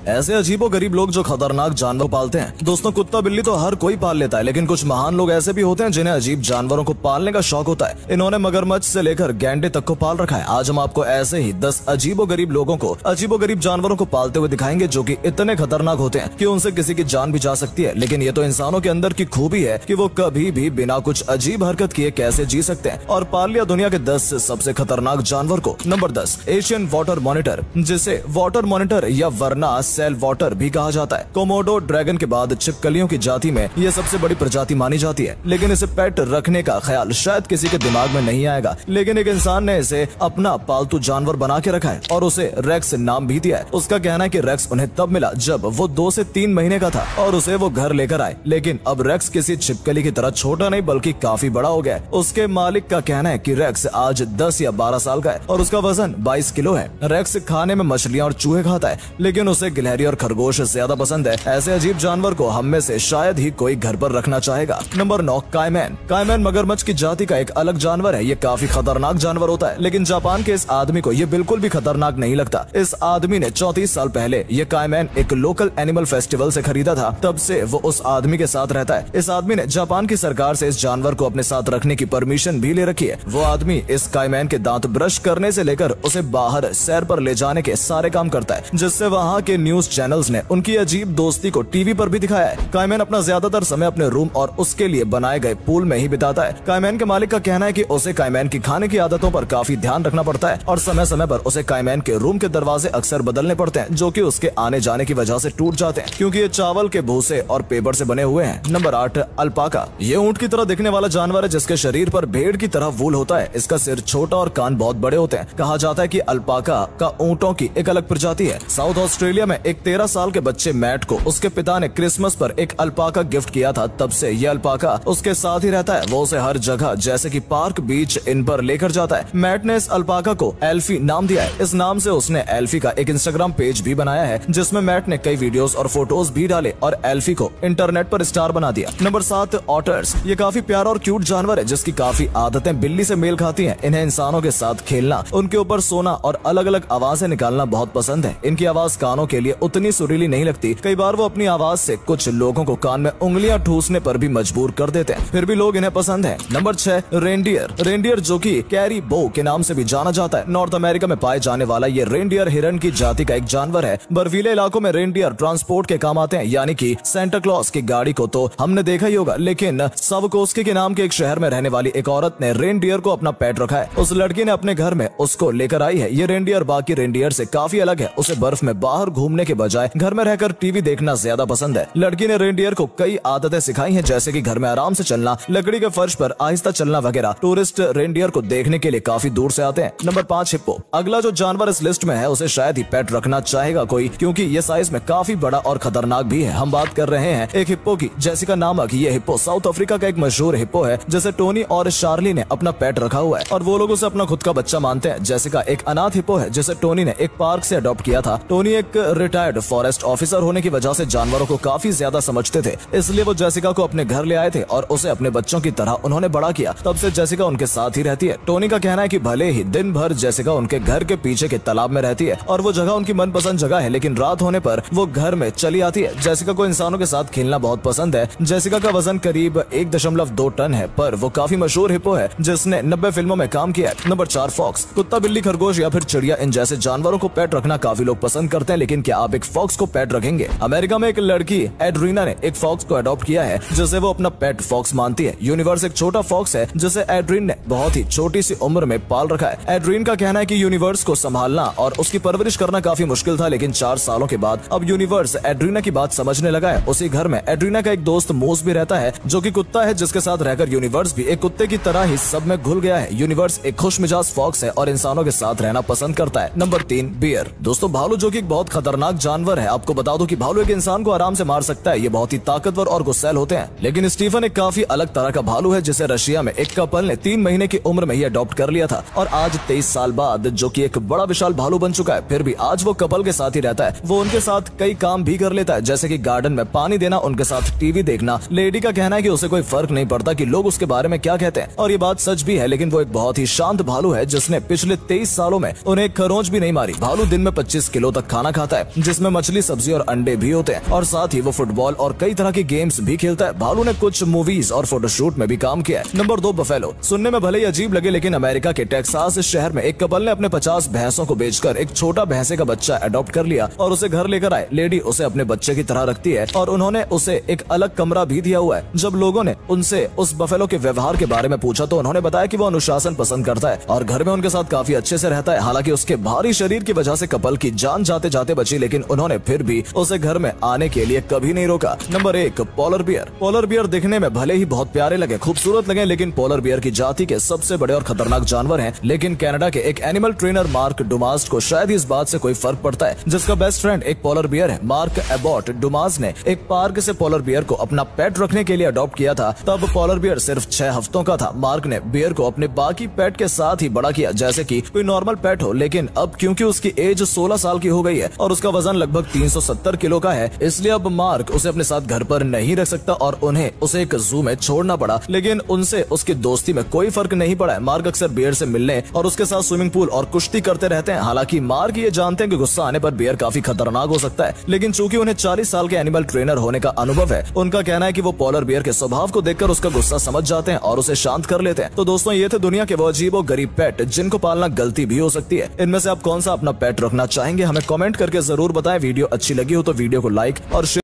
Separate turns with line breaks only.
ऐसे अजीबो गरीब लोग जो खतरनाक जानवर पालते हैं। दोस्तों, कुत्ता बिल्ली तो हर कोई पाल लेता है, लेकिन कुछ महान लोग ऐसे भी होते हैं जिन्हें अजीब जानवरों को पालने का शौक होता है। इन्होंने मगरमच्छ से लेकर गैंडे तक को पाल रखा है। आज हम आपको ऐसे ही 10 अजीबो गरीब लोगों को, अजीबो गरीब जानवरों को पालते हुए दिखाएंगे जो कि इतने खतरनाक होते हैं कि उनसे किसी की जान भी जा सकती है। लेकिन ये तो इंसानों के अंदर की खूबी है कि वो कभी भी बिना कुछ अजीब हरकत किए कैसे जी सकते हैं। और पाल लिया दुनिया के 10 सबसे खतरनाक जानवर को। नंबर 10, एशियन वाटर मॉनिटर, जिसे वाटर मॉनिटर या वरना सेल वाटर भी कहा जाता है। कोमोडो ड्रैगन के बाद छिपकलियों की जाति में यह सबसे बड़ी प्रजाति मानी जाती है, लेकिन इसे पेट रखने का ख्याल शायद किसी के दिमाग में नहीं आएगा। लेकिन एक इंसान ने इसे अपना पालतू जानवर बना के रखा है और उसे रेक्स नाम भी दिया है। उसका कहना है कि रेक्स उन्हें तब मिला जब वो 2 से 3 महीने का था और उसे वो घर लेकर आए। लेकिन अब रेक्स किसी छिपकली की तरह छोटा नहीं बल्कि काफी बड़ा हो गया है। उसके मालिक का कहना है कि रेक्स आज 10 या 12 साल का है और उसका वजन 22 किलो है। रेक्स खाने में मछलियां और चूहे खाता है, लेकिन उसे गिलहरी और खरगोश ज्यादा पसंद है। ऐसे अजीब जानवर को हम में से शायद ही कोई घर पर रखना चाहेगा। नंबर 9, काइमैन। काइमैन मगरमच्छ की जाति का एक अलग जानवर है। ये काफी खतरनाक जानवर होता है, लेकिन जापान के इस आदमी को ये बिल्कुल भी खतरनाक नहीं लगता। इस आदमी ने 34 साल पहले ये काइमैन एक लोकल एनिमल फेस्टिवल से खरीदा था। तब से वो उस आदमी के साथ रहता है। इस आदमी ने जापान की सरकार से इस जानवर को अपने साथ रखने की परमिशन भी ले रखी है। वो आदमी इस काइमैन के दांत ब्रश करने से लेकर उसे बाहर सैर पर ले जाने के सारे काम करता है, जिससे वहाँ के न्यूज चैनल्स ने उनकी अजीब दोस्ती को टीवी पर भी दिखाया है। काइमैन अपना ज्यादातर समय अपने रूम और उसके लिए बनाए गए पूल में ही बिताता है। काइमैन के मालिक का कहना है कि उसे काइमैन की खाने की आदतों पर काफी ध्यान रखना पड़ता है और समय समय पर उसे काइमैन के रूम के दरवाजे अक्सर बदलने पड़ते हैं, जो कि उसके आने जाने की वजह से टूट जाते हैं, क्योंकि ये चावल के भूसे और पेपर से बने हुए हैं। Number 8, alpaca. ये ऊंट की तरह दिखने वाला जानवर है जिसके शरीर पर भेड़ की तरह वूल होता है। इसका सिर छोटा और कान बहुत बड़े होते हैं। कहा जाता है कि अल्पाका का ऊंटों की एक अलग प्रजाति है। साउथ ऑस्ट्रेलिया में एक 13 साल के बच्चे मैट को उसके पिता ने क्रिसमस पर एक अल्पाका गिफ्ट किया था। तब से ये अल्पाका उसके साथ ही रहता है। वो उसे हर जगह जैसे कि पार्क, बीच, इन पर लेकर जाता है। मैट ने इस अल्पाका को एल्फी नाम दिया है। इस नाम से उसने एल्फी का एक इंस्टाग्राम पेज भी बनाया है, जिसमें मैट ने कई वीडियोस और फोटोज भी डाले और एल्फी को इंटरनेट पर स्टार बना दिया। Number 7, otters. ये काफी प्यारा और क्यूट जानवर है जिसकी काफी आदतें बिल्ली से मेल खाती हैं। इन्हें इंसानों के साथ खेलना, उनके ऊपर सोना और अलग अलग आवाजें निकालना बहुत पसंद है। इनकी आवाज कानों के लिए उतनी सुरीली नहीं लगती। कई बार वो अपनी आवाज से कुछ लोगों को कान में उंगलियां ठूसने पर भी मजबूर कर देते हैं, फिर भी लोग इन्हें पसंद है। Number 6, reindeer. रेनडियर जो कि कैरी बो के नाम से भी जाना जाता है। नॉर्थ अमेरिका में पाए जाने वाला ये रेनडियर हिरन की जाति का एक जानवर है। बर्फीले इलाकों में रेनडियर ट्रांसपोर्ट के काम आते हैं, यानी कि सेंटा क्लॉज की गाड़ी को तो हमने देखा ही होगा, लेकिन सबकोस्की के नाम के एक शहर में रहने वाली एक औरत ने रेनडियर को अपना पेट रखा है। उस लड़की ने अपने घर में उसको लेकर आई है। ये रेनडियर बाकी रेनडियर से काफी अलग है। उसे बर्फ में बाहर घूमने के बजाय घर में रहकर टीवी देखना ज्यादा पसंद है। लड़की ने रेनडियर को कई आदतें सिखाई हैं, जैसे कि घर में आराम से चलना, लकड़ी के फर्श पर आहिस्ता चलना वगैरह। टूरिस्ट रेनडियर को देखने के लिए काफी दूर से आते हैं। Number 5, hippo. अगला जो जानवर इस लिस्ट में है उसे शायद ही पेट रखना चाहेगा कोई, क्योंकि ये साइज में काफी बड़ा और खतरनाक भी है। हम बात कर रहे हैं एक हिप्पो की, जैसिका नामक। ये हिप्पो साउथ अफ्रीका का एक मशहूर हिप्पो है, जिसे टोनी और शार्ली ने अपना पेट रखा हुआ है और वो लोग उसे अपना खुद का बच्चा मानते हैं। जैसिका एक अनाथ हिप्पो है जिसे टोनी ने एक पार्क से अडॉप्ट किया था। टोनी एक रिटायर्ड फॉरेस्ट ऑफिसर होने की वजह से जानवरों को काफी ज्यादा समझते थे, इसलिए वो जैसिका को अपने घर ले आए थे और उसे अपने बच्चों की तरह उन्होंने बड़ा किया। तब से जैसिका उनके साथ ही रहती है। टोनी का कहना है कि भले ही दिन भर जैसिका उनके घर के पीछे के तालाब में रहती है और वो जगह उनकी मनपसंद जगह है, लेकिन रात होने पर वो घर में चली आती है। जैसिका को इंसानों के साथ खेलना बहुत पसंद है। जैसिका का वजन करीब 1.2 टन है, पर वो काफी मशहूर हिप्पो है जिसने 90 फिल्मों में काम किया है। नंबर 4, फॉक्स। कुत्ता, बिल्ली, खरगोश या फिर चिड़िया, इन जैसे जानवरों को पेट रखना काफी लोग पसंद करते हैं, लेकिन क्या आप एक फॉक्स को पेट रखेंगे? अमेरिका में एक लड़की एड्रीना ने एक फॉक्स को अडॉप्ट किया है, जिसे वो अपना पेट फॉक्स मानती है। यूनिवर्स एक छोटा फॉक्स है जिसे एड्रीन ने बहुत ही छोटी सी उम्र में पाल रखा है। एड्रीन का कहना है कि यूनिवर्स को संभालना और उसकी परवरिश करना काफी मुश्किल था, लेकिन 4 सालों के बाद अब यूनिवर्स एड्रीना की बात समझने लगा है। उसी घर में एड्रीना का एक दोस्त मूस भी रहता है, जो कि कुत्ता है, जिसके साथ रहकर यूनिवर्स भी एक कुत्ते की तरह ही सब में घुल गया है। यूनिवर्स एक खुशमिजाज फॉक्स है और इंसानों के साथ रहना पसंद करता है। नंबर 3, बियर। दोस्तों, भालू जो कि एक बहुत खतरनाक जानवर है। आपको बता दो कि भालू एक इंसान को आराम से मार सकता है। ये बहुत ही ताकतवर और गुस्सैल होते हैं, लेकिन स्टीफन एक काफी अलग तरह का भालू है, जिसे रशिया में एक कपल ने 3 महीने की उम्र में ही अडॉप्ट कर लिया था और आज 23 साल बाद जो कि एक बड़ा विशाल भालू बन चुका है। फिर भी आज वो कपल के साथ ही रहता है। वो उनके साथ कई काम भी कर लेता है, जैसे कि गार्डन में पानी देना, उनके साथ टीवी देखना। लेडी का कहना है कि उसे कोई फर्क नहीं पड़ता कि लोग उसके बारे में क्या कहते हैं, और ये बात सच भी है। लेकिन वो एक बहुत ही शांत भालू है जिसने पिछले 23 सालों में उन्हें खरोंच भी नहीं मारी। भालू दिन में 25 किलो तक खाना खाता है। जिसमें मछली, सब्जी और अंडे भी होते हैं और साथ ही वो फुटबॉल और कई तरह के गेम्स भी खेलता है। भालू ने कुछ मूवीज और फोटोशूट में भी काम किया है। Number 2, buffalo. सुनने में भले ही अजीब लगे लेकिन अमेरिका के टेक्सास शहर में एक कपल ने अपने 50 भैंसों को बेचकर एक छोटा भैंसे का बच्चा अडॉप्ट कर लिया और उसे घर लेकर आए। लेडी उसे अपने बच्चे की तरह रखती है और उन्होंने उसे एक अलग कमरा भी दिया हुआ है। जब लोगों ने उनसे उस बफेलो के व्यवहार के बारे में पूछा तो उन्होंने बताया कि वो अनुशासन पसंद करता है और घर में उनके साथ काफी अच्छे से रहता है। हालांकि उसके भारी शरीर की वजह से कपल की जान जाते जाते बची, लेकिन उन्होंने फिर भी उसे घर में आने के लिए कभी नहीं रोका। Number 1, polar bear. Polar bear दिखने में भले ही बहुत प्यारे लगे, खूबसूरत लगे, लेकिन पोलर बियर की जाति के सबसे बड़े और खतरनाक जानवर हैं। लेकिन कनाडा के एक एनिमल ट्रेनर मार्क डुमास को शायद इस बात से कोई फर्क पड़ता है, जिसका बेस्ट फ्रेंड एक पोलर बियर है। मार्क एबॉट डुमास ने एक पार्क से पोलर बियर को अपना पेट रखने के लिए अडॉप्ट किया था। तब पोलर बियर सिर्फ 6 हफ्तों का था। मार्क ने बियर को अपने बाकी पेट के साथ ही बड़ा किया जैसे कि कोई नॉर्मल पेट हो, लेकिन अब क्योंकि उसकी एज 16 साल की हो गई है और उसका वजन लगभग 370 किलो का है, इसलिए अब मार्क उसे अपने साथ घर पर नहीं रख सकता और उन्हें उसे एक जू में छोड़ना पड़ा। लेकिन उनसे उसकी दोस्ती में कोई फर्क नहीं पड़ा है। मार्क अक्सर बियर से मिलने और उसके साथ स्विमिंग पूल और कुश्ती करते रहते हैं। हालांकि मार्क ये जानते हैं कि गुस्सा आने पर बियर काफी खतरनाक हो सकता है, लेकिन चूंकि उन्हें 40 साल के एनिमल ट्रेनर होने का अनुभव है, उनका कहना है कि वो पोलर बियर के स्वभाव को देखकर उसका गुस्सा समझ जाते हैं और उसे शांत कर लेते हैं। तो दोस्तों, ये थे दुनिया के वो अजीब और गरीब पेट जिनको पालना गलती भी हो सकती है। इनमें से आप कौन सा अपना पेट रखना चाहेंगे, हमें कमेंट करके जरूर बताएं। वीडियो अच्छी लगी हो तो वीडियो को लाइक और शेयर